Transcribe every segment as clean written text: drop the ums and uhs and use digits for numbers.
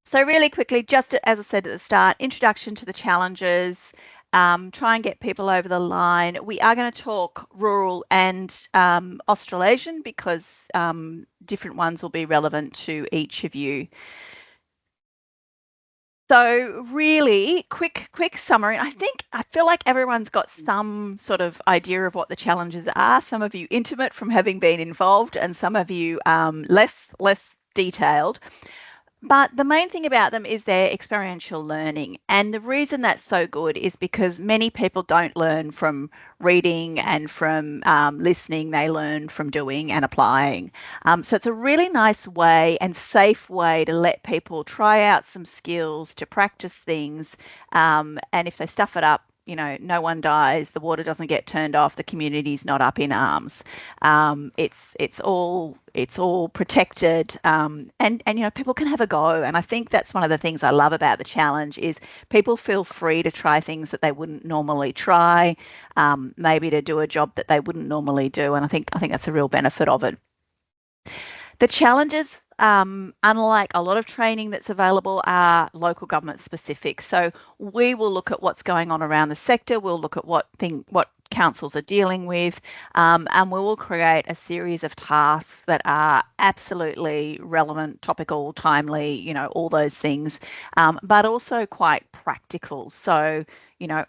So really quickly, just as I said at the start, introduction to the challenges, try and get people over the line. We are going to talk rural and Australasian because different ones will be relevant to each of you. So really quick summary. I feel like everyone's got some sort of idea of what the challenges are. Some of you intimate from having been involved, and some of you less detailed. But the main thing about them is their experiential learning. And the reason that's so good is because many people don't learn from reading and from listening. They learn from doing and applying. So it's a really nice way and safe way to let people try out some skills, to practice things. And if they stuff it up, no one dies, the water doesn't get turned off, the community's not up in arms. It's all protected, and people can have a go. And I think that's one of the things I love about the challenge is people feel free to try things that they wouldn't normally try, maybe to do a job that they wouldn't normally do. And I think that's a real benefit of it. The challenges, unlike a lot of training that's available, are local government specific. So we will look at what's going on around the sector. We'll look at what councils are dealing with, and we will create a series of tasks that are absolutely relevant, topical, timely, all those things, but also quite practical. So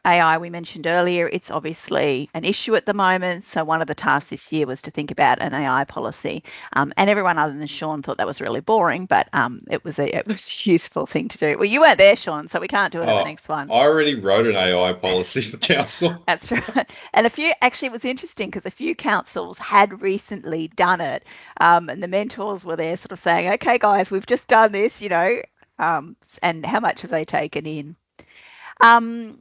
AI we mentioned earlier, it's obviously an issue at the moment. So one of the tasks this year was to think about an AI policy. And everyone other than Sean thought that was really boring, but it was a useful thing to do. Well, you weren't there, Sean, so we can't do it at the next one. I already wrote an AI policy for council. That's right. And it was interesting because a few councils had recently done it. And the mentors were there sort of saying, okay, guys, we've just done this, and how much have they taken in? In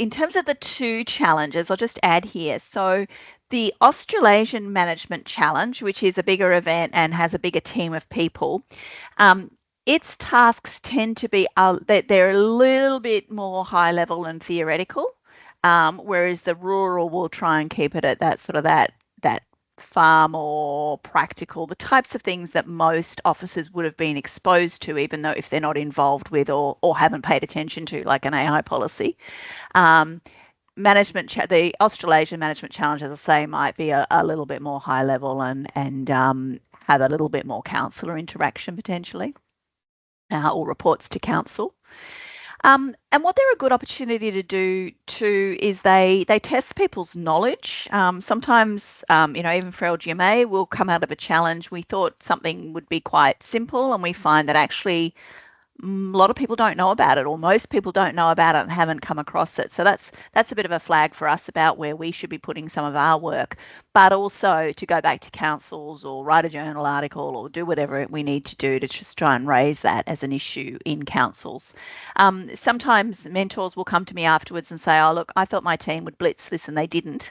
terms of the two challenges, I'll just add here. So the Australasian Management Challenge, which is a bigger event and has a bigger team of people, its tasks tend to be they're a little bit more high level and theoretical, whereas the rural will try and keep it at that sort of that far more practical, the types of things that most officers would have been exposed to, even though if they're not involved with or haven't paid attention to, like an AI policy. The Australasian Management Challenge, as I say, might be a little bit more high level and have a little bit more councillor interaction potentially, or reports to council. And what they're a good opportunity to do too is they test people's knowledge. Sometimes, even for LGMA, we'll come out of a challenge. We thought something would be quite simple, and we find that actually a lot of people don't know about it, or most people don't know about it and haven't come across it. So that's a bit of a flag for us about where we should be putting some of our work, but also to go back to councils or write a journal article or do whatever we need to do to just try and raise that as an issue in councils. Sometimes mentors will come to me afterwards and say, oh, look, I thought my team would blitz this and they didn't.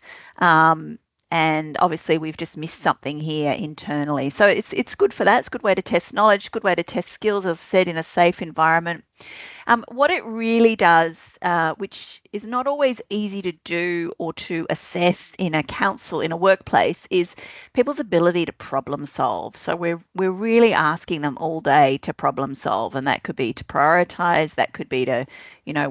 And obviously we've just missed something here internally. So it's good for that. It's a good way to test knowledge, good way to test skills, as I said, in a safe environment. What it really does, which is not always easy to do or to assess in a council, in a workplace, is people's ability to problem solve. So we're really asking them all day to problem solve, and that could be to prioritise, that could be to,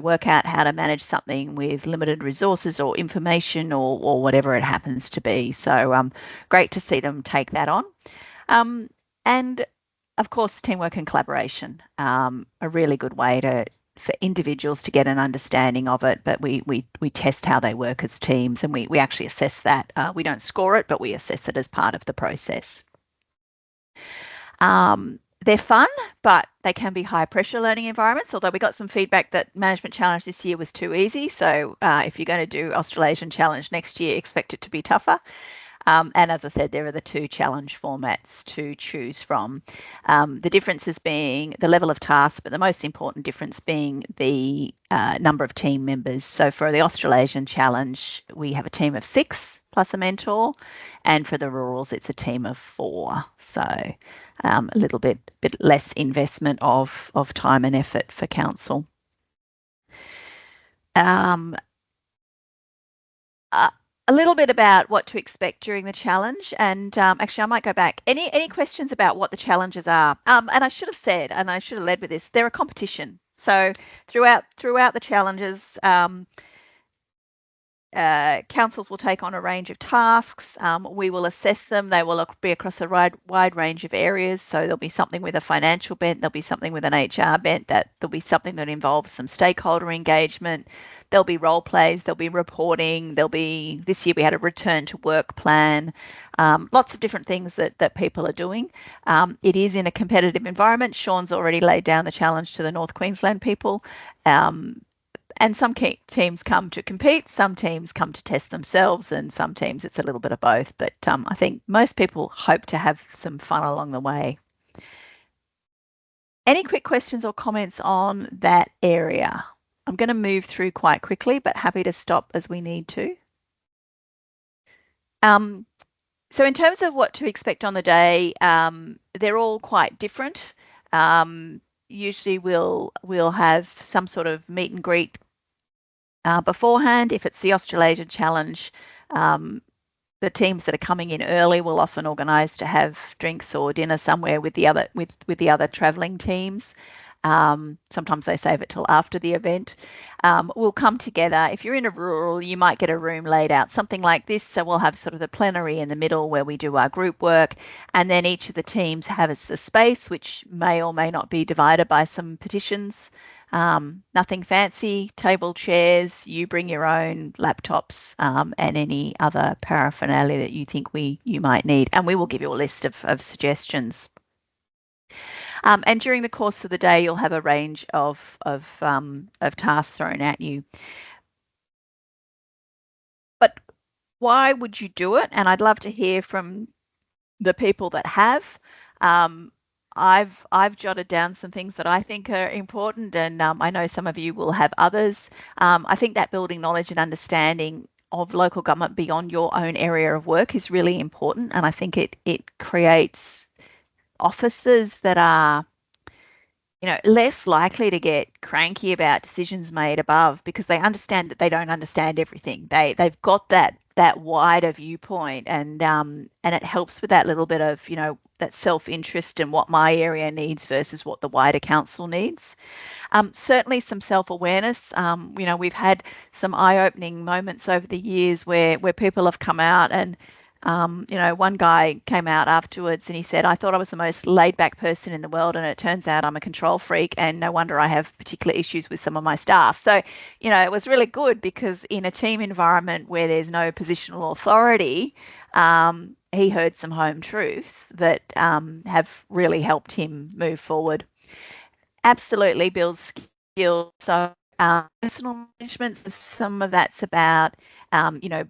work out how to manage something with limited resources or information or whatever it happens to be. So great to see them take that on. And of course, teamwork and collaboration, a really good way for individuals to get an understanding of it, but we test how they work as teams, and we actually assess that. We don't score it, but we assess it as part of the process. They're fun, but they can be high pressure learning environments, although we got some feedback that Management Challenge this year was too easy. So if you're going to do Australasian Challenge next year, expect it to be tougher. And as I said, there are the two challenge formats to choose from. The differences being the level of tasks, but the most important difference being the number of team members. So for the Australasian Challenge, we have a team of 6 plus a mentor, and for the rurals, it's a team of 4. So a little bit less investment of time and effort for council. a little bit about what to expect during the challenge, and actually I might go back. Any questions about what the challenges are? And I should have said, and I should have led with this, they're a competition. So throughout the challenges, councils will take on a range of tasks. We will assess them. They will be across a wide range of areas. So there'll be something with a financial bent, there'll be something with an HR bent, there'll be something that involves some stakeholder engagement. There'll be role plays, there'll be reporting, this year we had a return to work plan, lots of different things that people are doing. It is in a competitive environment. Sean's already laid down the challenge to the North Queensland people. And some teams come to compete, some teams come to test themselves, and some teams it's a little bit of both. But I think most people hope to have some fun along the way. Any quick questions or comments on that area? I'm going to move through quite quickly, but happy to stop as we need to. So in terms of what to expect on the day, they're all quite different. Usually we'll have some sort of meet and greet beforehand. If it's the Australasian Challenge, the teams that are coming in early will often organise to have drinks or dinner somewhere with the other travelling teams. Sometimes they save it till after the event. We'll come together. If you're in a rural, you might get a room laid out, something like this. So we'll have sort of the plenary in the middle where we do our group work, and then each of the teams has a space which may or may not be divided by some partitions. Nothing fancy, table, chairs, you bring your own laptops and any other paraphernalia that you think you might need, and we will give you a list of suggestions. And during the course of the day, you'll have a range of tasks thrown at you. But why would you do it? And I'd love to hear from the people that have. I've jotted down some things that I think are important, and I know some of you will have others. I think that building knowledge and understanding of local government beyond your own area of work is really important, and I think it creates officers that are, less likely to get cranky about decisions made above, because they understand that they don't understand everything. They've got that wider viewpoint, and it helps with that little bit of, that self-interest in what my area needs versus what the wider council needs. Certainly some self-awareness. We've had some eye-opening moments over the years where people have come out and one guy came out afterwards and he said, I thought I was the most laid back person in the world, and it turns out I'm a control freak, and no wonder I have particular issues with some of my staff. So, it was really good, because in a team environment where there's no positional authority, he heard some home truths that have really helped him move forward. Absolutely builds skills. So personal management, some of that's about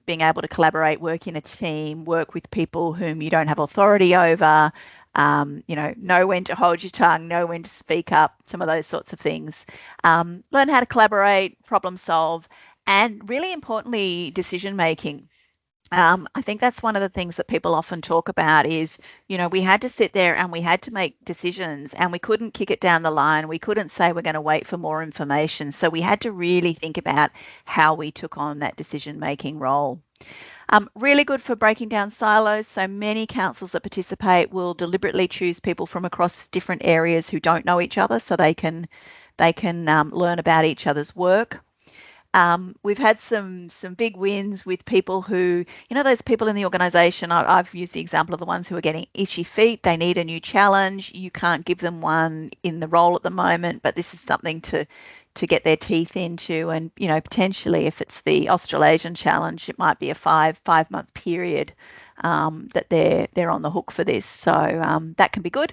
being able to collaborate, work in a team, work with people whom you don't have authority over, know when to hold your tongue, know when to speak up, some of those sorts of things. Learn how to collaborate, problem solve, and really importantly, decision making. I think that's one of the things that people often talk about is, we had to sit there and we had to make decisions, and we couldn't kick it down the line. We couldn't say we're going to wait for more information. So we had to really think about how we took on that decision-making role. Really good for breaking down silos. So many councils that participate will deliberately choose people from across different areas who don't know each other, so they can learn about each other's work. We've had some big wins with people who, those people in the organisation, I've used the example of the ones who are getting itchy feet. They need a new challenge. You can't give them one in the role at the moment, but this is something to get their teeth into. And, potentially if it's the Australasian Challenge, it might be a five-month period that they're on the hook for this. So that can be good.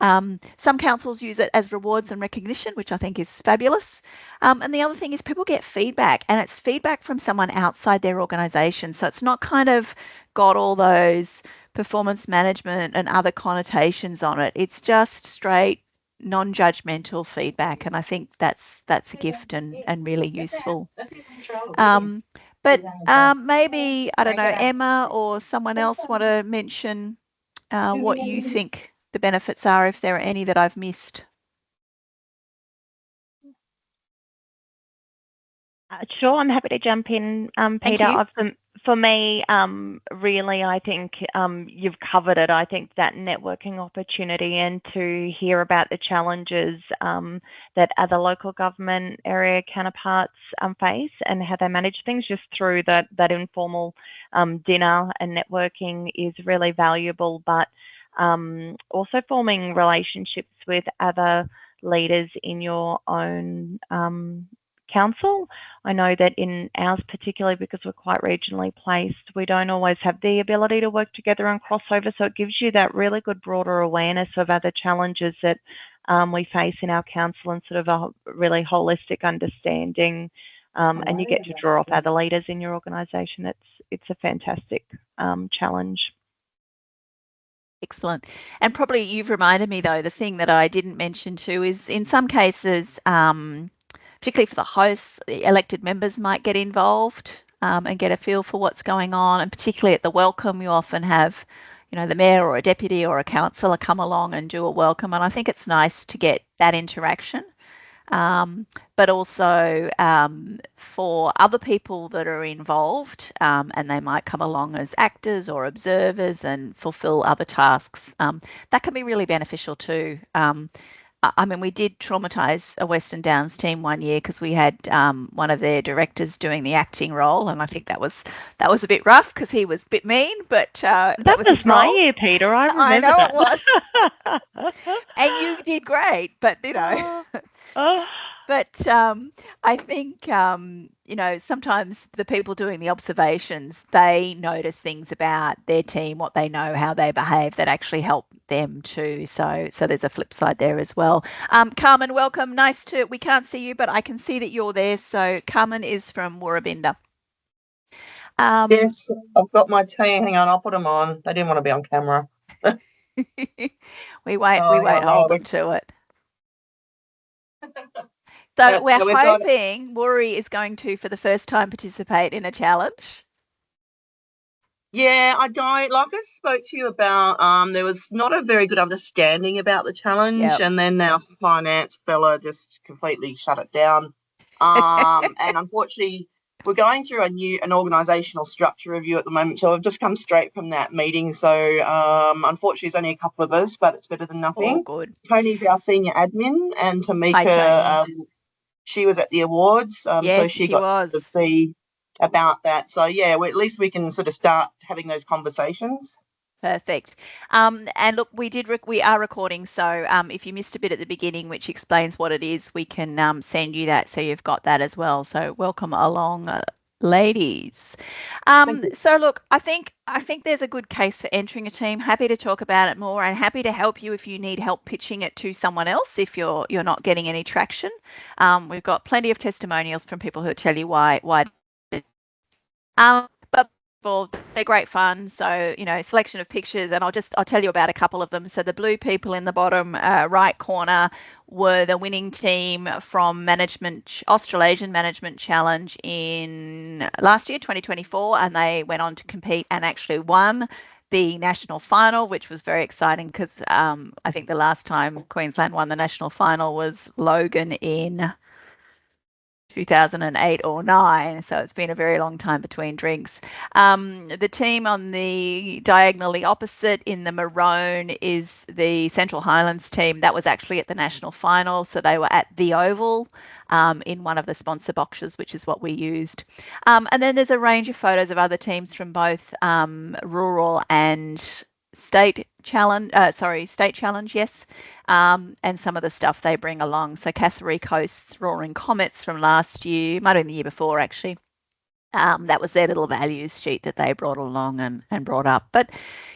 Some councils use it as rewards and recognition, which I think is fabulous. And the other thing is people get feedback, and it's feedback from someone outside their organisation. So it's not kind of got all those performance management and other connotations on it. It's just straight, non-judgmental feedback, and I think that's a gift and really useful. But maybe, I don't know, Emma or someone else want to mention what you think the benefits are, if there are any that I've missed. Sure, I'm happy to jump in, Peter. I've For me, really, I think you've covered it. I think that networking opportunity and to hear about the challenges that other local government area counterparts face and how they manage things just through that informal dinner and networking is really valuable. But also forming relationships with other leaders in your own council. I know that in ours, particularly because we're quite regionally placed, we don't always have the ability to work together and crossover. So it gives you that really good broader awareness of other challenges that we face in our council and sort of a really holistic understanding. And you get to draw off other leaders in your organisation. It's a fantastic challenge. Excellent. And probably you've reminded me, though, the thing that I didn't mention too is in some cases, particularly for the hosts, the elected members might get involved and get a feel for what's going on. And particularly at the welcome, you often have, the mayor or a deputy or a councillor come along and do a welcome. And I think it's nice to get that interaction. But also for other people that are involved and they might come along as actors or observers and fulfill other tasks, that can be really beneficial too. We did traumatise a Western Downs team one year because we had one of their directors doing the acting role, and I think that was a bit rough because he was a bit mean. But that was my year, Peter. I remember. I know it was, and you did great. But But I think, sometimes the people doing the observations, they notice things about their team, what they know, how they behave that actually help them too. So there's a flip side there as well. Carmen, welcome. We can't see you, but I can see that you're there. So Carmen is from Woorabinda. Yes, I've got my tea. Hang on, I'll put them on. They didn't want to be on camera. we won't hold them to it. So we're hoping Woori is going to, for the first time, participate in a challenge. Yeah, I don't. Like I spoke to you about, there was not a very good understanding about the challenge, and then our finance fella just completely shut it down. And unfortunately, we're going through an organisational structure review at the moment, so I've just come straight from that meeting. So unfortunately, it's only a couple of us, but it's better than nothing. Oh, good. Tony's our senior admin, and Tamika, she was at the awards, yes, so she got to see about that. So yeah, at least we can sort of start having those conversations. Perfect. And look, we are recording, so if you missed a bit at the beginning, which explains what it is, we can send you that so you've got that as well. So welcome along, ladies. So look, I think there's a good case for entering a team. Happy to talk about it more and happy to help you if you need help pitching it to someone else if you're not getting any traction. We've got plenty of testimonials from people who tell you why. But they're great fun. So, selection of pictures, and I'll tell you about a couple of them. So the blue people in the bottom right corner were the winning team from Australasian Management Challenge in last year, 2024, and they went on to compete and actually won the national final, which was very exciting because I think the last time Queensland won the national final was Logan in 2008 or 9, so it's been a very long time between drinks. The team on the diagonally opposite in the maroon is the Central Highlands team. That was actually at the national final, so they were at the Oval in one of the sponsor boxes, which is what we used. And then there's a range of photos of other teams from both rural and state challenge, yes. And some of the stuff they bring along. So Kasserine Coast's Roaring Comets from last year, might have been the year before actually. That was their little values sheet that they brought along and brought up. But,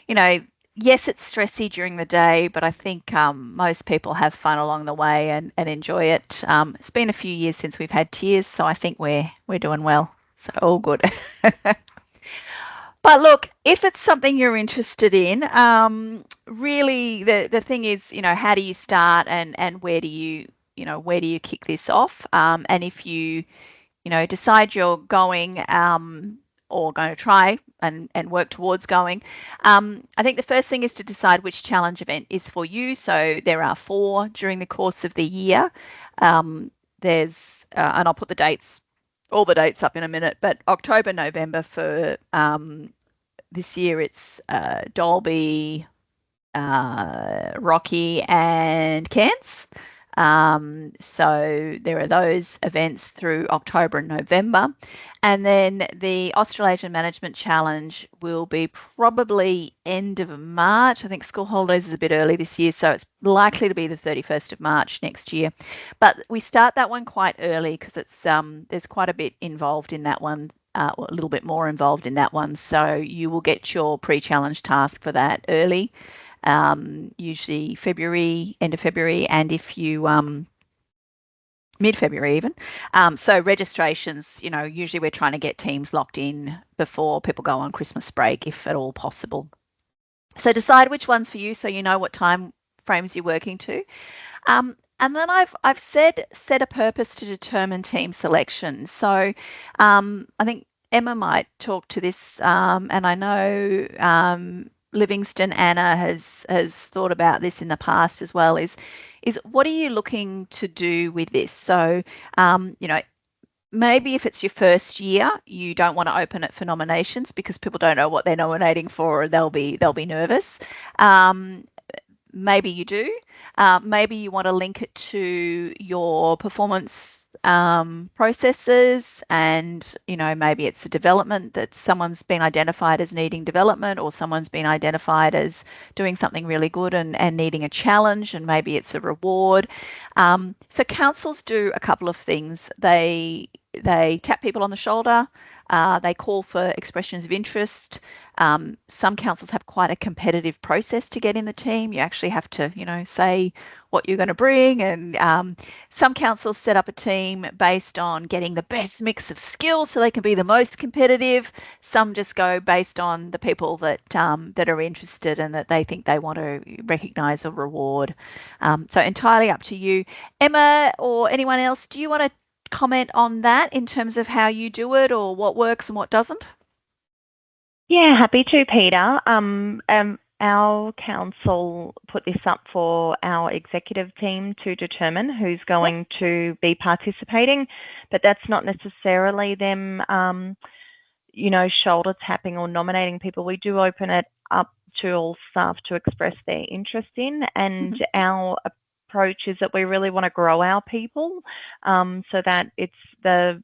yes, it's stressy during the day, but I think most people have fun along the way and enjoy it. It's been a few years since we've had tears, so I think we're doing well. So all good. But look, if it's something you're interested in, really the thing is, how do you start and where do you kick this off? And if you, decide you're going or going to try and work towards going, I think the first thing is to decide which challenge event is for you. So there are 4 during the course of the year. And I'll put the dates all the dates up in a minute, but October, November for this year, it's Dalby, Rocky and Cairns. So there are those events through October and November. And then the Australasian Management Challenge will be probably end of March. I think school holidays is a bit early this year, so it's likely to be the 31st of March next year. But we start that one quite early because it's there's quite a bit involved in that one. A little bit more involved in that one. So you will get your pre-challenge task for that early. Usually February, end of February, and if you mid-February even. So registrations, usually we're trying to get teams locked in before people go on Christmas break, if at all possible. So decide which one's for you, so you know what time frames you're working to. And then I've set a purpose to determine team selection. So I think Emma might talk to this, and I know Livingston Anna has thought about this in the past as well. Is what are you looking to do with this? So maybe if it's your first year, you don't want to open it for nominations because people don't know what they're nominating for, or they'll be nervous. Maybe you do. Maybe you want to link it to your performance processes, and maybe it's a development that someone's been identified as needing development, or someone's been identified as doing something really good and needing a challenge, and maybe it's a reward. So councils do a couple of things. They tap people on the shoulder. They call for expressions of interest. Some councils have quite a competitive process to get in the team. You actually have to, say what you're going to bring. And some councils set up a team based on getting the best mix of skills so they can be the most competitive. Some just go based on the people that are interested and that they think they want to recognise or reward. So entirely up to you. Emma or anyone else, do you want to comment on that in terms of how you do it, or what works and what doesn't? Yeah, happy to, Peter. Our council put this up for our executive team to determine who's going to be participating, but that's not necessarily them, shoulder tapping or nominating people. We do open it up to all staff to express their interest in, and our approach is that we really want to grow our people, so that it's the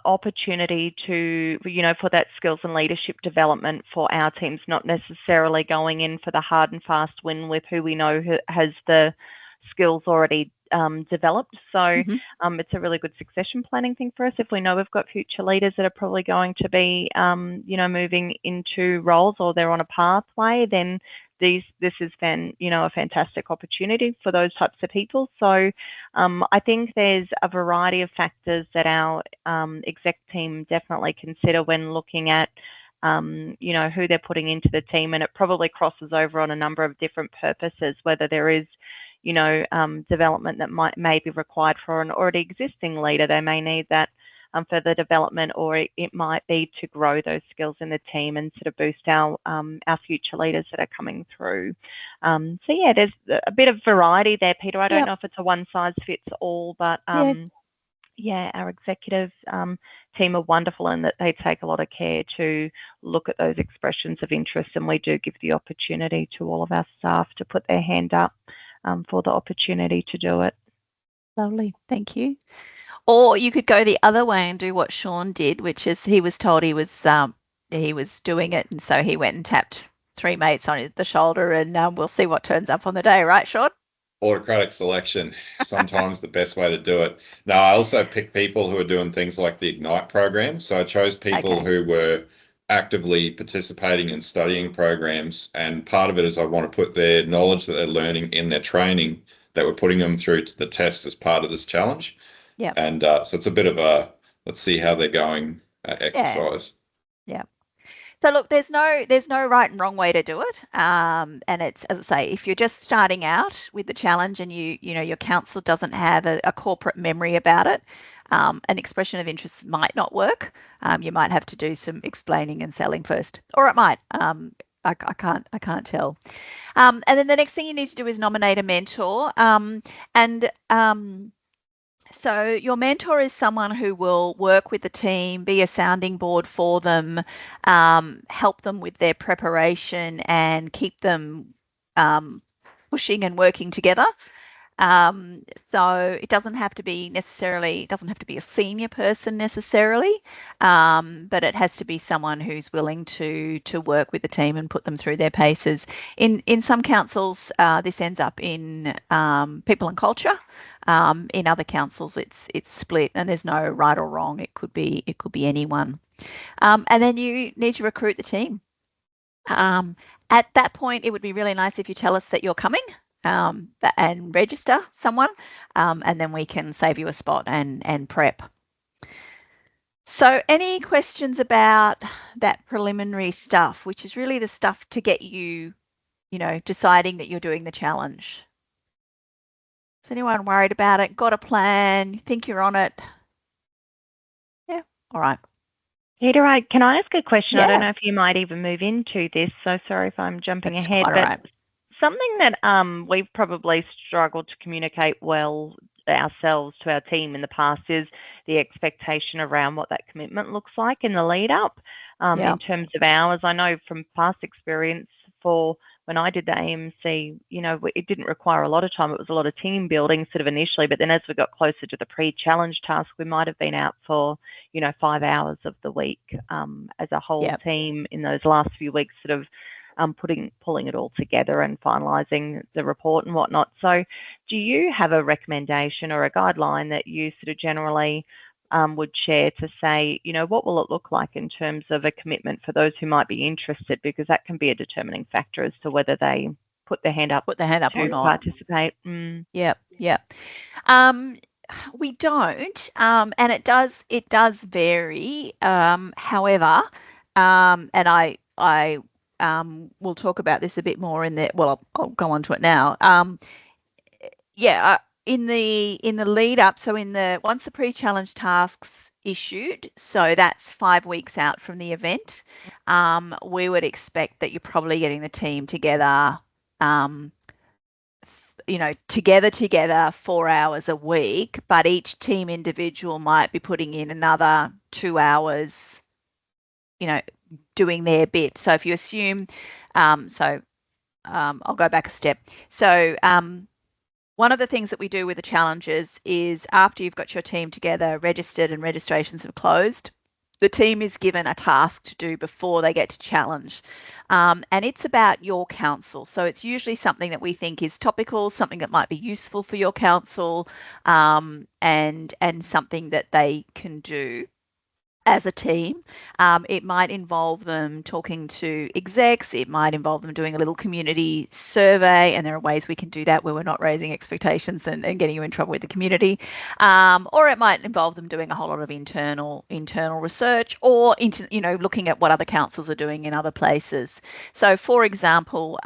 opportunity to, for that skills and leadership development for our teams, not necessarily going in for the hard and fast win with who we know has the skills already developed. So it's a really good succession planning thing for us. If we know we've got future leaders that are probably going to be, moving into roles, or they're on a pathway, then this is a fantastic opportunity for those types of people. So I think there's a variety of factors that our exec team definitely consider when looking at who they're putting into the team, and it probably crosses over on a number of different purposes, whether there is development that may be required for an already existing leader. They may need that further development, or it might be to grow those skills in the team and sort of boost our future leaders that are coming through. So yeah, there's a bit of variety there, Peter. I don't know if it's a one size fits all, but our executive team are wonderful in that they take a lot of care to look at those expressions of interest, and we do give the opportunity to all of our staff to put their hand up for the opportunity to do it. Lovely, thank you. Or you could go the other way and do what Sean did, which is he was told he was doing it, and so he went and tapped 3 mates on the shoulder, and we'll see what turns up on the day, right, Sean? Autocratic selection, sometimes the best way to do it. Now, I also picked people who are doing things like the Ignite program. So I chose people who were actively participating in studying programs, and part of it is I want to put their knowledge that they're learning in their training that we're putting them through to the test as part of this challenge. Yeah. And so it's a bit of a let's see how they're going exercise. Yeah. So look, there's no right and wrong way to do it. And it's, as I say, if you're just starting out with the challenge and your council doesn't have a corporate memory about it, an expression of interest might not work. You might have to do some explaining and selling first, or it might. I can't tell. And then the next thing you need to do is nominate a mentor. So your mentor is someone who will work with the team, be a sounding board for them, help them with their preparation and keep them pushing and working together. So it doesn't have to be a senior person necessarily, but it has to be someone who's willing to work with the team and put them through their paces. In some councils, this ends up in people and culture. In other councils, it's split, and there's no right or wrong. It could be anyone. And then you need to recruit the team. At that point, it would be really nice if you tell us that you're coming. And register someone, and then we can save you a spot and prep. So any questions about that preliminary stuff, which is really the stuff to get you, deciding that you're doing the challenge? Is anyone worried about it? Got a plan? You think you're on it? Yeah, all right. Peter, can I ask a question? Yeah. I don't know if you might even move into this, so sorry if I'm jumping That's ahead. quite But all right. something that we've probably struggled to communicate well ourselves to our team in the past is the expectation around what that commitment looks like in the lead up in terms of hours. I know from past experience for when I did the AMC, it didn't require a lot of time. It was a lot of team building sort of initially, but then as we got closer to the pre-challenge task, we might have been out for, 5 hours of the week as a whole team in those last few weeks, sort of pulling it all together and finalising the report and whatnot. So do you have a recommendation or a guideline that you sort of generally would share to say, what will it look like in terms of a commitment for those who might be interested, because that can be a determining factor as to whether they put their hand up or not. Participate. Yep. We don't, and it does vary. However, and I we'll talk about this a bit more in the. Well, I'll go on to it now. In the lead up, so once the pre-challenge tasks issued, so that's 5 weeks out from the event, we would expect that you're probably getting the team together, together 4 hours a week, but each team individual might be putting in another 2 hours, doing their bit. So if you assume, I'll go back a step. So one of the things that we do with the challenges is after you've got your team together, registered and registrations have closed, the team is given a task to do before they get to challenge. And it's about your council. So it's usually something that we think is topical, something that might be useful for your council, and something that they can do as a team. It might involve them talking to execs. It might involve them doing a little community survey, and there are ways we can do that where we're not raising expectations and getting you in trouble with the community. Or it might involve them doing a whole lot of internal research, or looking at what other councils are doing in other places. So, for example,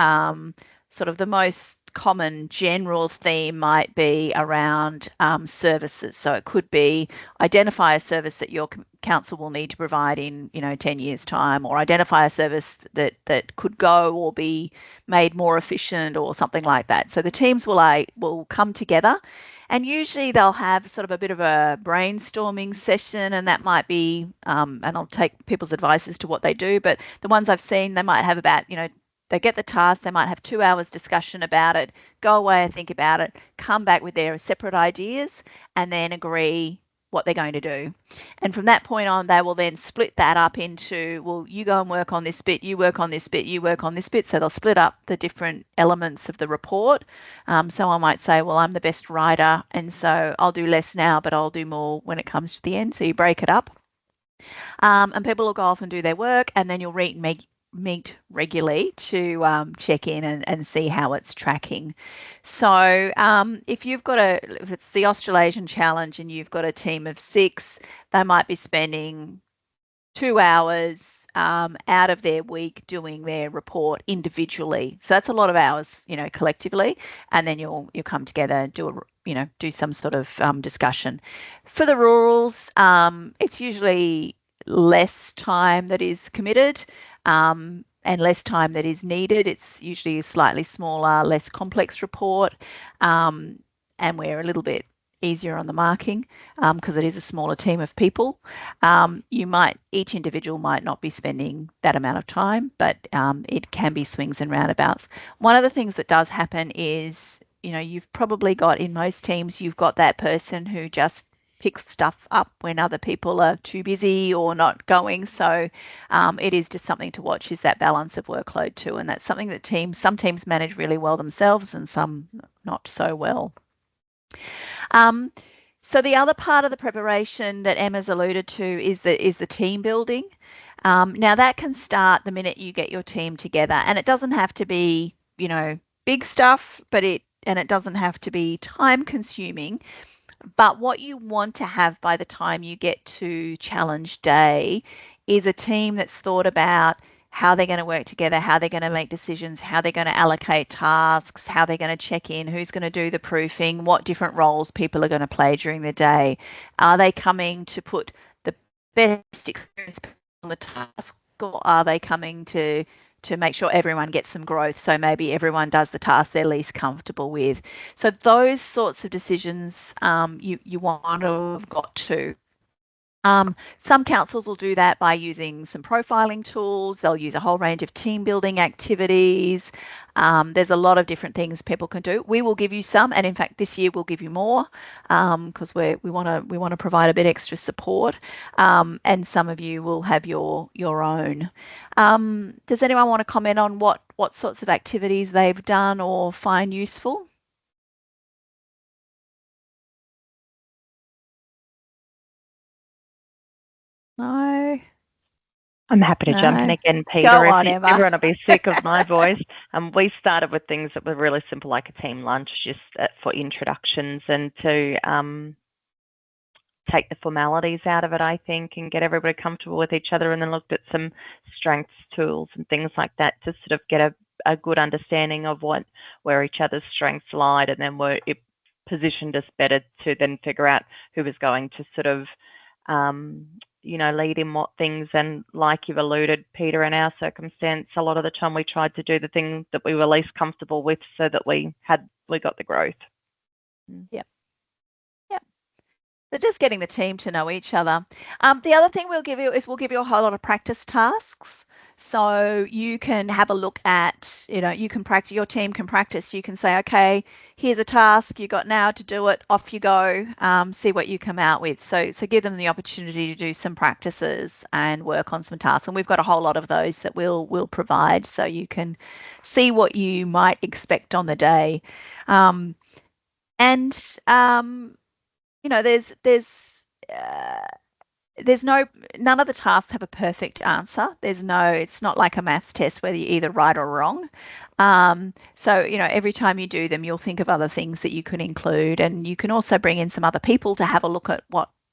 sort of the most common general theme might be around services. So it could be identify a service that your council will need to provide in 10 years time, or identify a service that could go or be made more efficient or something like that. So the teams will come together, and usually they'll have sort of a bit of a brainstorming session, and that might be and I'll take people's advice as to what they do, but the ones I've seen, they might have about they get the task, they might have 2 hours discussion about it, go away and think about it, come back with their separate ideas, and then agree what they're going to do. And from that point on, they will then split that up into, well, you go and work on this bit, you work on this bit, you work on this bit. So they'll split up the different elements of the report. Someone might say, well, I'm the best writer, and so I'll do less now, but I'll do more when it comes to the end. So you break it up. And people will go off and do their work, and then you'll meet regularly to check in and see how it's tracking. So if it's the Australasian Challenge and you've got a team of 6, they might be spending 2 hours out of their week doing their report individually. So that's a lot of hours, collectively, and then you'll come together and do some sort of discussion. For the rurals, it's usually less time that is committed, and less time that is needed. It's usually a slightly smaller, less complex report, and we're a little bit easier on the marking because it is a smaller team of people. Each individual might not be spending that amount of time, but it can be swings and roundabouts. One of the things that does happen is, you've probably got in most teams, you've got that person who just picks stuff up when other people are too busy or not going. So it is just something to watch, is that balance of workload too. And that's something that some teams manage really well themselves and some not so well. So the other part of the preparation that Emma's alluded to is the team building. Now that can start the minute you get your team together, and it doesn't have to be, big stuff, and it doesn't have to be time consuming. But what you want to have by the time you get to challenge day is a team that's thought about how they're going to work together, how they're going to make decisions, how they're going to allocate tasks, how they're going to check in, who's going to do the proofing, what different roles people are going to play during the day. Are they coming to put the best experience on the task, or are they coming to make sure everyone gets some growth? So maybe everyone does the task they're least comfortable with. So those sorts of decisions you want to have got to. Some councils will do that by using some profiling tools. They'll use a whole range of team building activities. There's a lot of different things people can do. We will give you some, and in fact this year we'll give you more because we want to provide a bit extra support. And some of you will have your own. Does anyone want to comment on what sorts of activities they've done or find useful? No. I'm happy to jump in again, Peter. Go on, Emma. Everyone will be sick of my voice. We started with things that were really simple, like a team lunch, just for introductions and to take the formalities out of it, I think, and get everybody comfortable with each other, and then looked at some strengths tools and things like that to sort of get a good understanding of where each other's strengths lied, and then it positioned us better to then figure out who was going to sort of lead in what things. And like you've alluded, Peter, in our circumstance, a lot of the time we tried to do the thing that we were least comfortable with so that we got the growth. Yep. So just getting the team to know each other. The other thing we'll give you a whole lot of practice tasks. So you can have a look at, you can practice, your team can practice. You can say, okay, here's a task, you got an hour to do it, off you go, see what you come out with. So give them the opportunity to do some practices and work on some tasks. And we've got a whole lot of those that we'll provide, so you can see what you might expect on the day. None of the tasks have a perfect answer. It's not like a maths test whether you're either right or wrong. So every time you do them, you'll think of other things that you could include, and you can also bring in some other people to have a look at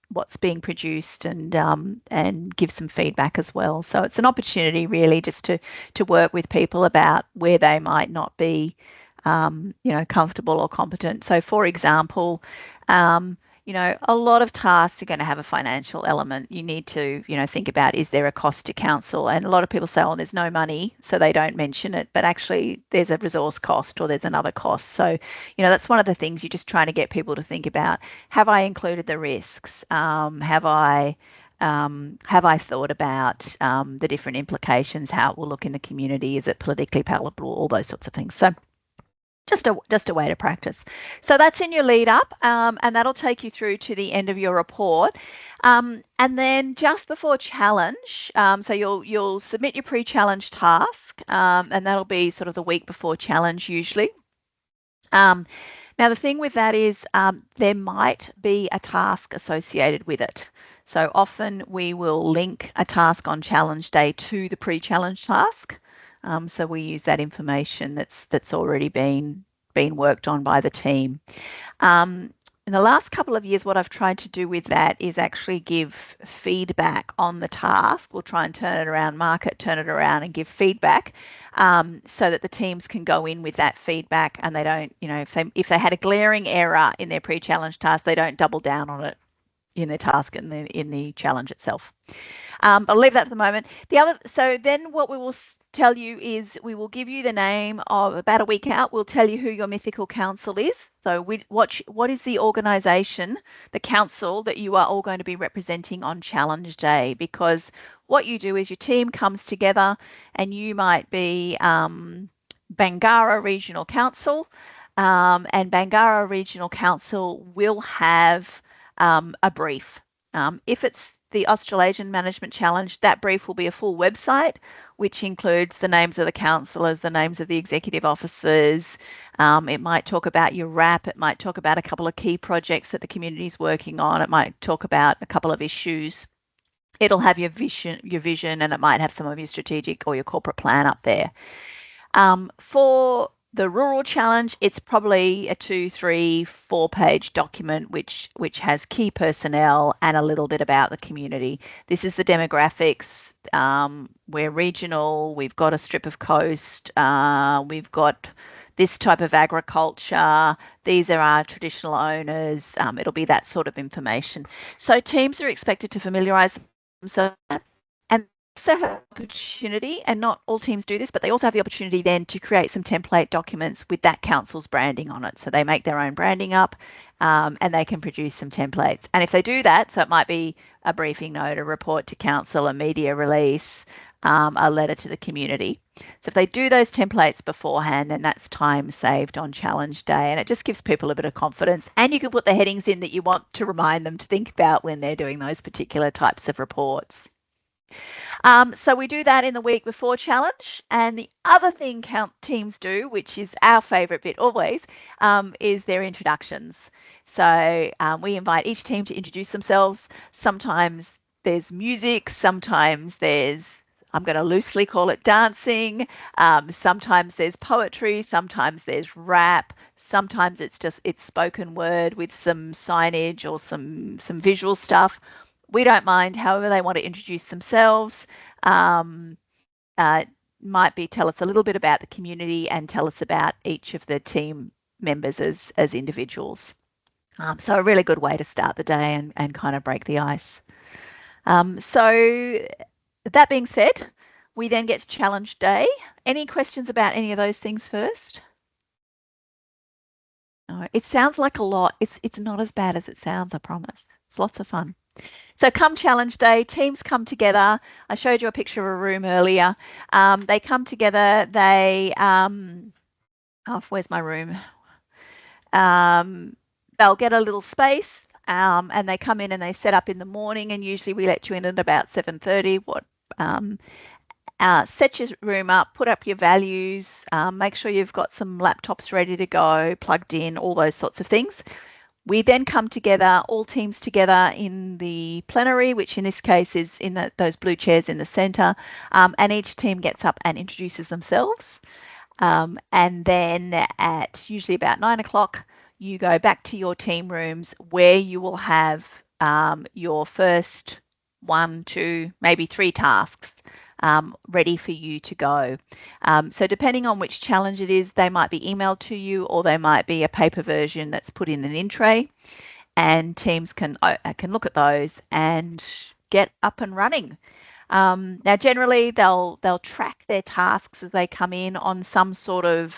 what's being produced and give some feedback as well. So it's an opportunity really just to work with people about where they might not be comfortable or competent. So for example, a lot of tasks are going to have a financial element. You need to, think about, is there a cost to council? And a lot of people say, oh, there's no money, so they don't mention it. But actually, there's a resource cost or there's another cost. So, that's one of the things you're just trying to get people to think about. Have I included the risks? Have I thought about the different implications, how it will look in the community? Is it politically palatable? All those sorts of things. So just a way to practice. So that's in your lead up, and that'll take you through to the end of your report. And then just before challenge, so you'll submit your pre-challenge task, and that'll be sort of the week before challenge usually. Now the thing with that is there might be a task associated with it. So often we will link a task on challenge day to the pre-challenge task. So we use that information that's already been worked on by the team. In the last couple of years, what I've tried to do with that is actually give feedback on the task. We'll try and turn it around and give feedback so that the teams can go in with that feedback, and they don't, if they had a glaring error in their pre-challenge task, they don't double down on it in their task in the challenge itself. I'll leave that for the moment. So then what we will tell you is we will give you the name of, about a week out, we'll tell you who your mythical council is. So what is the organisation, the council that you are all going to be representing on Challenge Day? Because what you do is your team comes together, and you might be Bangarra Regional Council, and Bangarra Regional Council will have a brief. If it's the Australasian Management Challenge, that brief will be a full website, which includes the names of the councillors, the names of the executive officers. It might talk about your RAP. It might talk about a couple of key projects that the community is working on. It might talk about a couple of issues. It'll have your vision, and it might have some of your strategic or your corporate plan up there. For the Rural Challenge, it's probably a 2, 3, 4-page document which has key personnel and a little bit about the community. This is the demographics. We're regional. We've got a strip of coast. We've got this type of agriculture. These are our traditional owners. It'll be that sort of information. So teams are expected to familiarise themselves, and also have opportunity, and not all teams do this, but they also have the opportunity then to create some template documents with that council's branding on it. So they make their own branding up, and they can produce some templates. And if they do that, so it might be a briefing note, a report to council, a media release, a letter to the community. So if they do those templates beforehand, then that's time saved on Challenge Day, and it just gives people a bit of confidence. And you can put the headings in that you want to remind them to think about when they're doing those particular types of reports. So we do that in the week before Challenge. And the other thing teams do, which is our favourite bit always, is their introductions. So we invite each team to introduce themselves. Sometimes there's music, sometimes there's, I'm going to loosely call it dancing. Sometimes there's poetry, sometimes there's rap, sometimes it's spoken word with some signage or some visual stuff. We don't mind however they want to introduce themselves. Might be tell us a little bit about the community and tell us about each of the team members as individuals. So a really good way to start the day and kind of break the ice. So that being said, we then get to Challenge Day. Any questions about any of those things first? No, it sounds like a lot. It's not as bad as it sounds, I promise. It's lots of fun. So come Challenge Day, teams come together. I showed you a picture of a room earlier. They come together. They, where's my room? They'll get a little space, and they come in and they set up in the morning. And usually we let you in at about 7:30. Set your room up, put up your values, make sure you've got some laptops ready to go, plugged in, all those sorts of things. We then come together, all teams together in the plenary, which in this case is in those blue chairs in the centre, and each team gets up and introduces themselves. And then at usually about 9 o'clock, you go back to your team rooms where you will have your first 1, 2, maybe 3 tasks ready for you to go. So depending on which challenge it is, they might be emailed to you, or they might be a paper version that's put in an in tray, and teams can look at those and get up and running. Now generally they'll track their tasks as they come in on some sort of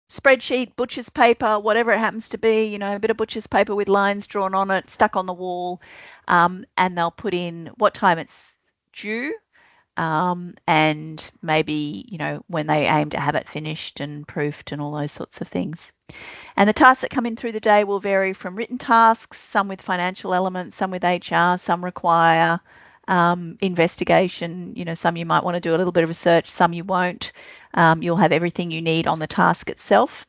spreadsheet, butcher's paper, whatever it happens to be, a bit of butcher's paper with lines drawn on it, stuck on the wall, and they'll put in what time it's due, and maybe, when they aim to have it finished and proofed and all those sorts of things. And the tasks that come in through the day will vary from written tasks, some with financial elements, some with HR, some require investigation. Some you might want to do a little bit of research, some you won't. You'll have everything you need on the task itself.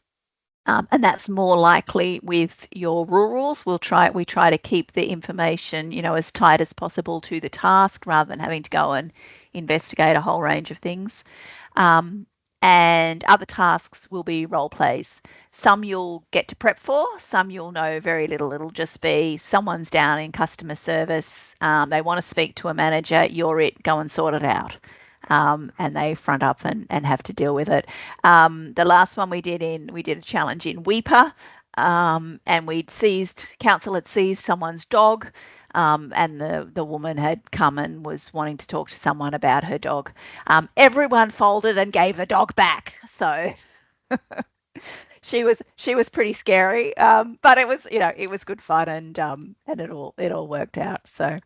And that's more likely with your rurals. We try to keep the information, as tight as possible to the task rather than having to go and investigate a whole range of things. And other tasks will be role plays. Some you'll get to prep for, some you'll know very little. It'll just be someone's down in customer service. They want to speak to a manager. You're it. Go and sort it out. And they front up and have to deal with it. The last one we did a challenge in Weipa, and council had seized someone's dog. and the woman had come and was wanting to talk to someone about her dog. Everyone folded and gave the dog back. So she was pretty scary, but it was it was good fun, and it all worked out. So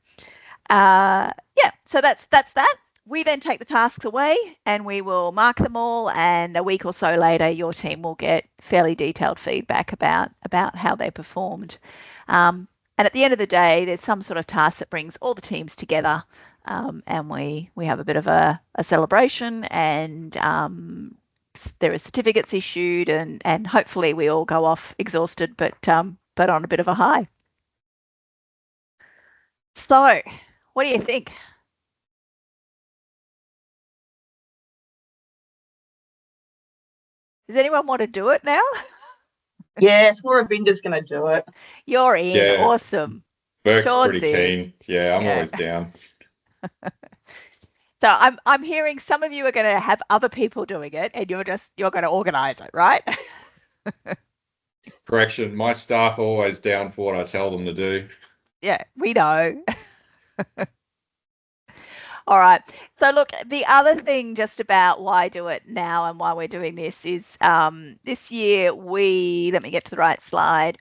so that's that. We then take the tasks away and we will mark them all, and a week or so later your team will get fairly detailed feedback about how they performed. And at the end of the day, there's some sort of task that brings all the teams together, and we have a bit of a celebration, and there are certificates issued, and hopefully we all go off exhausted but on a bit of a high. So what do you think? Does anyone want to do it now? Yes, Warabinda's going to do it. You're in. Yeah. Awesome. Burke's Sean's pretty in. keen. Yeah, I'm always down. So I'm hearing some of you are going to have other people doing it, and you're going to organise it, right? Correction, my staff are always down for what I tell them to do. Yeah, we know. All right. So look, the other thing just about why do it now and why we're doing this is this year let me get to the right slide.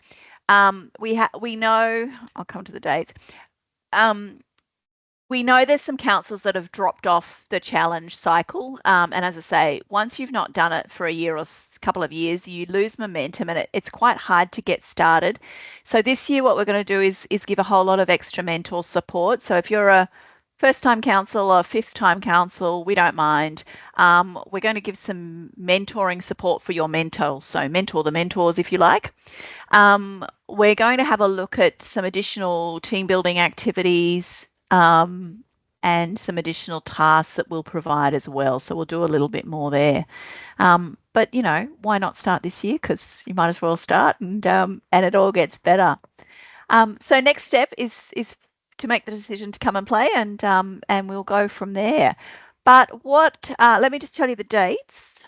We know, I'll come to the dates. We know there's some councils that have dropped off the challenge cycle. And as I say, once you've not done it for a year or a couple of years, you lose momentum, and it's quite hard to get started. So this year what we're going to do is give a whole lot of extra mentor support. So if you're a first-time council or fifth-time council, we don't mind. We're going to give some mentoring support for your mentors, so mentor the mentors if you like. We're going to have a look at some additional team building activities and some additional tasks that we'll provide as well. So we'll do a little bit more there. But why not start this year? Because you might as well start, and it all gets better. So next step is to make the decision to come and play, and we'll go from there. But let me just tell you the dates.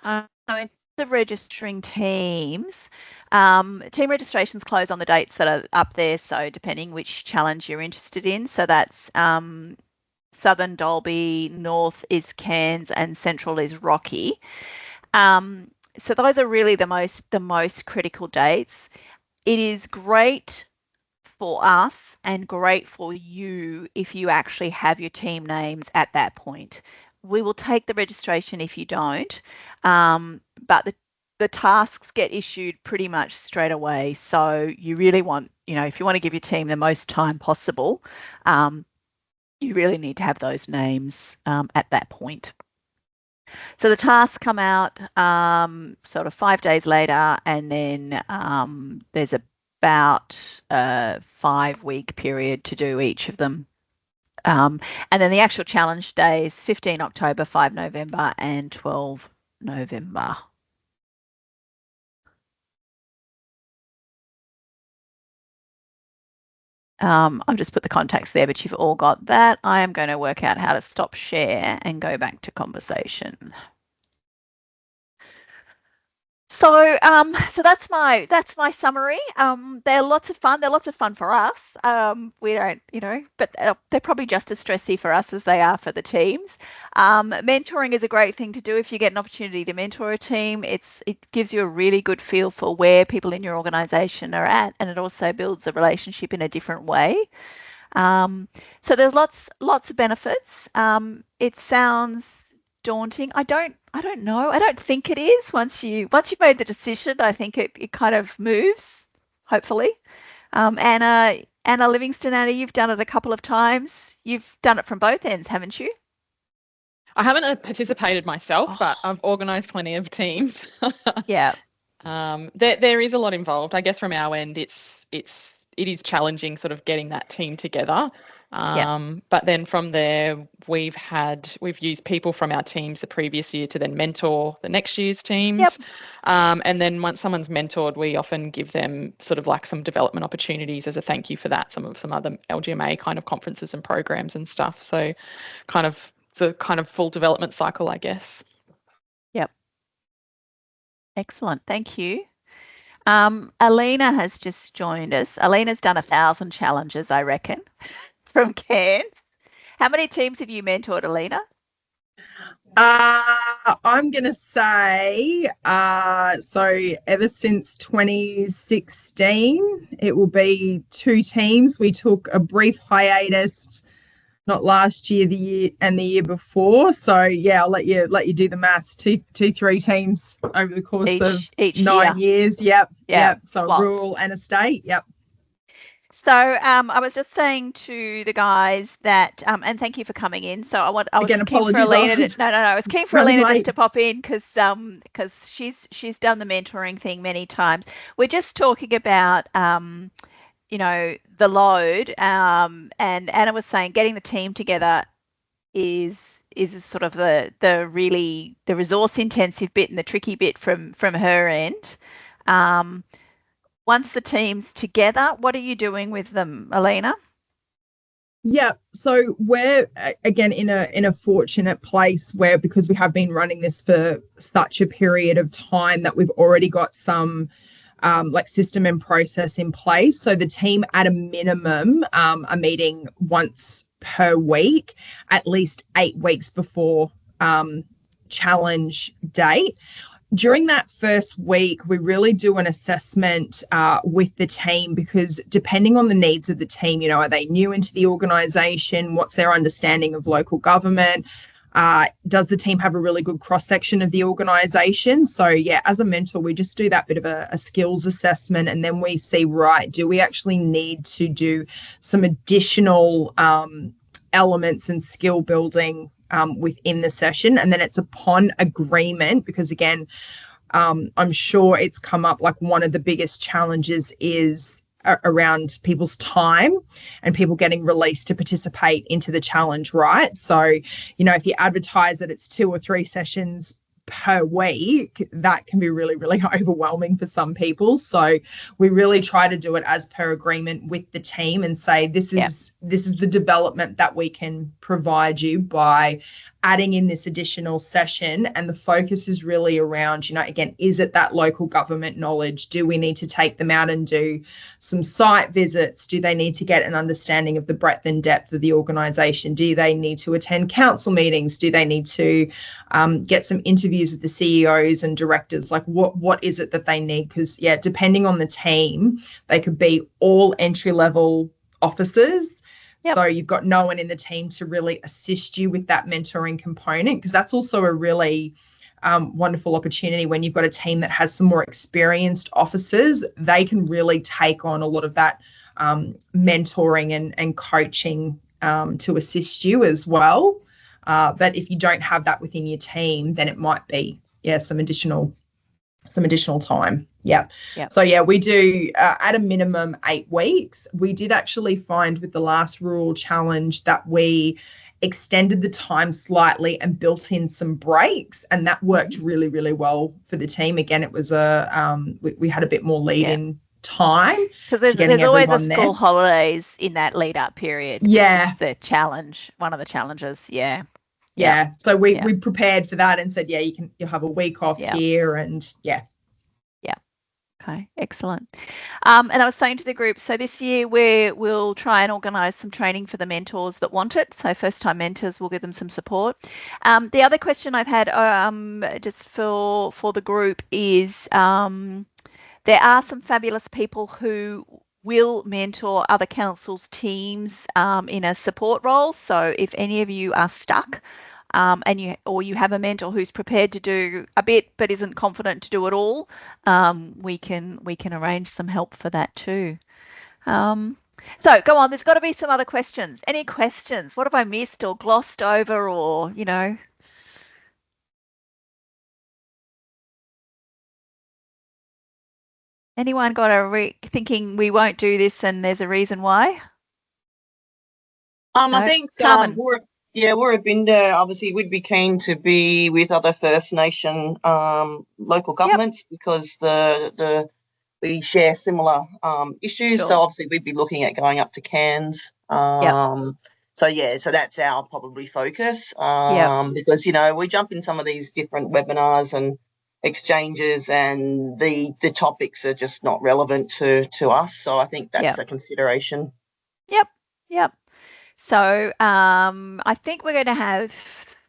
So in the registering teams, team registrations close on the dates that are up there, so depending which challenge you're interested in. So that's Southern Dalby, North is Cairns, and Central is Rocky. So those are really the most critical dates. It is great for us and great for you if you actually have your team names at that point. We will take the registration if you don't, but the tasks get issued pretty much straight away. So you really want, if you want to give your team the most time possible, you really need to have those names at that point. So the tasks come out sort of 5 days later, and then there's about a 5-week period to do each of them. And then the actual challenge days, 15 October, 5 November, and 12 November. I've just put the contacts there, but you've all got that. I am going to work out how to stop share and go back to conversation. So that's my summary. They're lots of fun. They're lots of fun for us. We don't, but they're probably just as stressy for us as they are for the teams. Mentoring is a great thing to do if you get an opportunity to mentor a team. It gives you a really good feel for where people in your organisation are at, and it also builds a relationship in a different way. So there's lots of benefits. It sounds daunting. I don't know. I don't think it is. Once you've made the decision, I think it kind of moves, hopefully. Anna Livingston, Anna, you've done it a couple of times. You've done it from both ends, haven't you? I haven't participated myself, but I've organised plenty of teams. Yeah. There is a lot involved. I guess from our end, it is challenging sort of getting that team together. But then from there, we've used people from our teams the previous year to then mentor the next year's teams. Yep. And then once someone's mentored, we often give them sort of like some development opportunities as a thank you for that, some other LGMA kind of conferences and programs and stuff. So it's a kind of full development cycle, I guess. Yep. Excellent. Thank you. Alina has just joined us. Alina's done 1,000 challenges, I reckon, from Cairns. How many teams have you mentored, Alina? I'm going to say, so ever since 2016, it will be 2 teams. We took a brief hiatus, not last year, the year and the year before. So yeah, I'll let you do the maths. 3 teams over the course of each 9 years. Yep. So lots. rural and estate. Yep. So I was just saying to the guys that, and thank you for coming in. So I was keen for Alina. I was keen for Alina just to pop in because she's done the mentoring thing many times. We're just talking about the load, and Anna was saying getting the team together is sort of the really the resource intensive bit and the tricky bit from her end. Once the team's together, what are you doing with them, Alina? Yeah, so we're again in a fortunate place where, because we have been running this for such a period of time, that we've already got some system and process in place. So the team at a minimum are meeting once per week, at least 8 weeks before challenge date. During that first week, we really do an assessment with the team, because depending on the needs of the team, are they new into the organisation? What's their understanding of local government? Does the team have a really good cross-section of the organisation? So yeah, as a mentor, we just do that bit of a skills assessment, and then we see, right, do we actually need to do some additional elements and skill building within the session? And then it's upon agreement, because again, I'm sure it's come up, like one of the biggest challenges is around people's time and people getting released to participate into the challenge, right? So, if you advertise that it's 2 or 3 sessions per week, that can be really, really overwhelming for some people. So we really try to do it as per agreement with the team and say, this is the development that we can provide you by adding in this additional session. And the focus is really around, again, is it that local government knowledge? Do we need to take them out and do some site visits? Do they need to get an understanding of the breadth and depth of the organisation? Do they need to attend council meetings? Do they need to get some interviews with the CEOs and directors? Like what is it that they need? Because depending on the team, they could be all entry-level officers. Yep. So you've got no one in the team to really assist you with that mentoring component, because that's also a really wonderful opportunity when you've got a team that has some more experienced officers. They can really take on a lot of that mentoring and coaching to assist you as well. But if you don't have that within your team, then it might be some additional time. Yep. So we do at a minimum 8 weeks. We did actually find with the last rural challenge that we extended the time slightly and built in some breaks, and that worked really, really well for the team. Again, it was we had a bit more lead in time, because there's always the school holidays in that lead up period. Yeah, the challenge, one of the challenges. Yeah. So we prepared for that and said, you'll have a week off here, and Okay, excellent. And I was saying to the group, so this year we'll try and organise some training for the mentors that want it. So first-time mentors, we'll give them some support. The other question I've had just for the group is there are some fabulous people who will mentor other councils' teams in a support role. So if any of you are stuck, and you have a mentor who's prepared to do a bit but isn't confident to do it all, we can arrange some help for that too. So go on, there's got to be some other questions. Any questions? What have I missed or glossed over, or anyone got thinking we won't do this and there's a reason why? I think Warrabinda, obviously we'd be keen to be with other First Nation local governments, because we share similar issues. Sure. So obviously we'd be looking at going up to Cairns. So that's our probably focus, because we jump in some of these different webinars and exchanges, and the topics are just not relevant to us. So I think that's a consideration. Yep. So I think we're going to have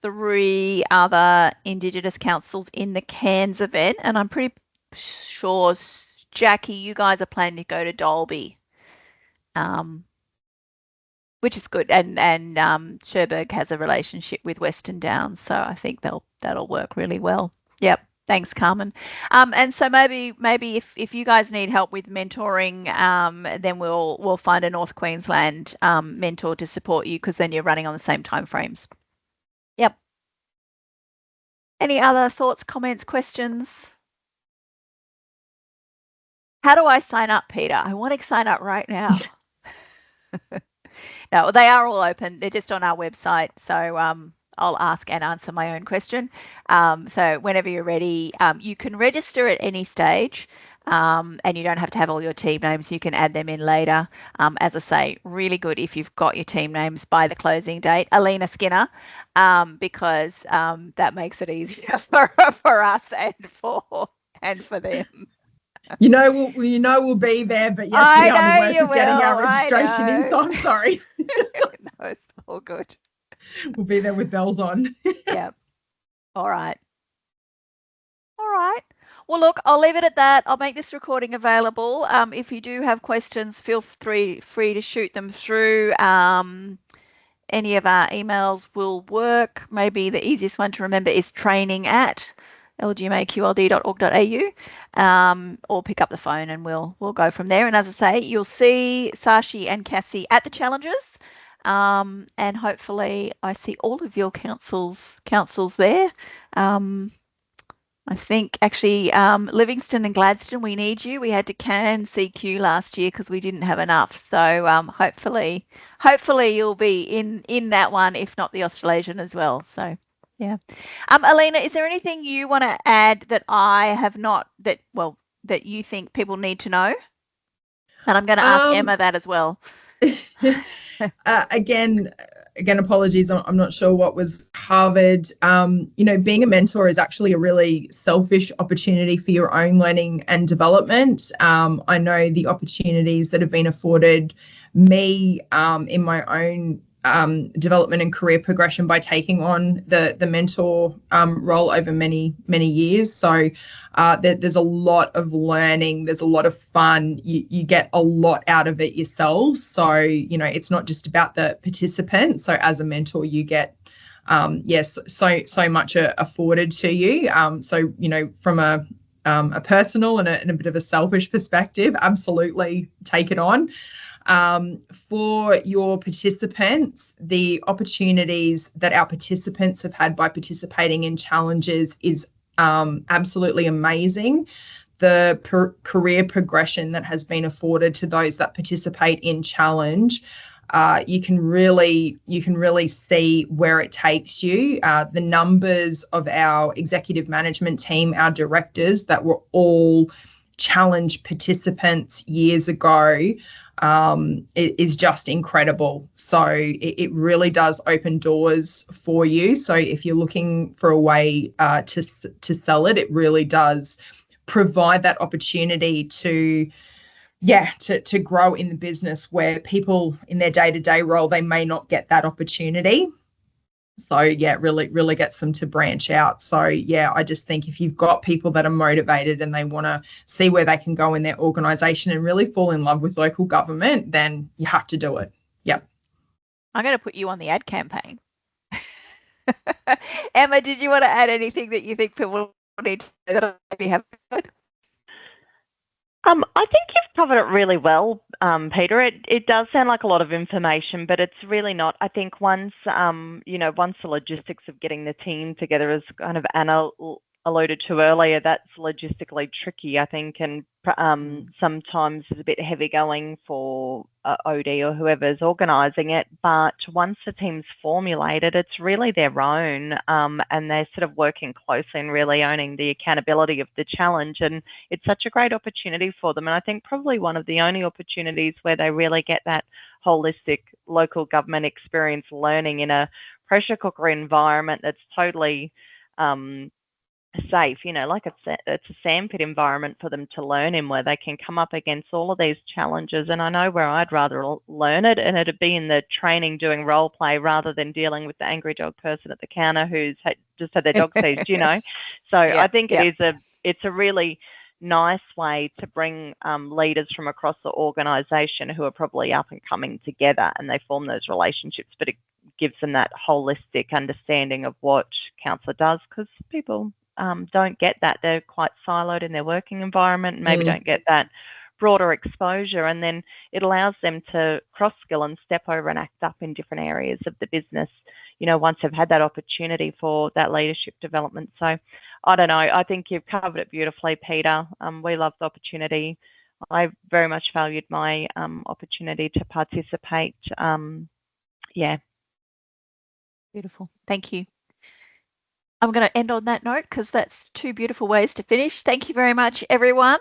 3 other Indigenous councils in the Cairns event, and I'm pretty sure, Jackie, you guys are planning to go to Dalby, which is good, and Cherbourg has a relationship with Western Downs, so I think that'll work really well. Yep. Thanks, Carmen. And so maybe if you guys need help with mentoring, then we'll find a North Queensland mentor to support you, because then you're running on the same time frames. Yep. Any other thoughts, comments, questions? How do I sign up, Peter? I want to sign up right now. No, they are all open. They're just on our website. So I'll ask and answer my own question. So whenever you're ready, you can register at any stage, and you don't have to have all your team names. You can add them in later. As I say, really good if you've got your team names by the closing date. Alina Skinner, because that makes it easier for us and for them. We'll be there, but yes, we are the worst at getting our registration in, so I'm sorry. No, it's all good. We'll be there with bells on. Yeah. All right. Well, look, I'll leave it at that. I'll make this recording available. If you do have questions, feel free to shoot them through. Any of our emails will work. Maybe the easiest one to remember is training@lgmaqld.org.au, or pick up the phone and we'll go from there. And as I say, you'll see Sashi and Cassie at the challenges, and hopefully I see all of your councils there. I think actually Livingston and Gladstone, we need you. We had to can CQ last year because we didn't have enough. So hopefully you'll be in that one, if not the Australasian as well. So yeah. Alina, is there anything you want to add that I have not, that you think people need to know? And I'm going to ask Emma that as well. Again, apologies, I'm not sure what was covered. Being a mentor is actually a really selfish opportunity for your own learning and development. I know the opportunities that have been afforded me in my own development and career progression by taking on the mentor role over many years. So there's a lot of learning, there's a lot of fun, you get a lot out of it yourselves. So it's not just about the participant. So as a mentor you get so much afforded to you. From a personal and a bit of a selfish perspective, absolutely take it on. For your participants, the opportunities that our participants have had by participating in challenges is absolutely amazing. The career progression that has been afforded to those that participate in challenge, you can really see where it takes you. The numbers of our executive management team, our directors that were all challenge participants years ago, it is just incredible. So it really does open doors for you. So if you're looking for a way to sell it, it really does provide that opportunity to grow in the business, where people in their day-to-day role, they may not get that opportunity. So it really gets them to branch out. So I just think if you've got people that are motivated and they want to see where they can go in their organisation and really fall in love with local government, then you have to do it. Yep. I'm going to put you on the ad campaign. Emma, did you want to add anything that you think people need to know that I maybe haven't heard? I think you've covered it really well, Peter. It does sound like a lot of information, but it's really not. I think once the logistics of getting the team together, as kind of Anna alluded to earlier, that's logistically tricky, I think, and sometimes it's a bit heavy going for OD or whoever's organising it. But once the team's formulated, it's really their own, and they're sort of working closely and really owning the accountability of the challenge. And it's such a great opportunity for them. And I think probably one of the only opportunities where they really get that holistic local government experience learning in a pressure cooker environment that's totally safe, like it's a sandpit environment for them to learn in, where they can come up against all of these challenges. And I know where I'd rather learn it, and it'd be in the training doing role play rather than dealing with the angry dog person at the counter who's just had their dog seized, So I think it's a really nice way to bring leaders from across the organisation who are probably up and coming together, and they form those relationships, but it gives them that holistic understanding of what counsellor does, because people don't get that. They're quite siloed in their working environment and maybe don't get that broader exposure, and then it allows them to cross-skill and step over and act up in different areas of the business, once they've had that opportunity for that leadership development. So I don't know, I think you've covered it beautifully, Peter. We love the opportunity. I very much valued my opportunity to participate. Beautiful. Thank you. I'm going to end on that note because that's two beautiful ways to finish. Thank you very much, everyone.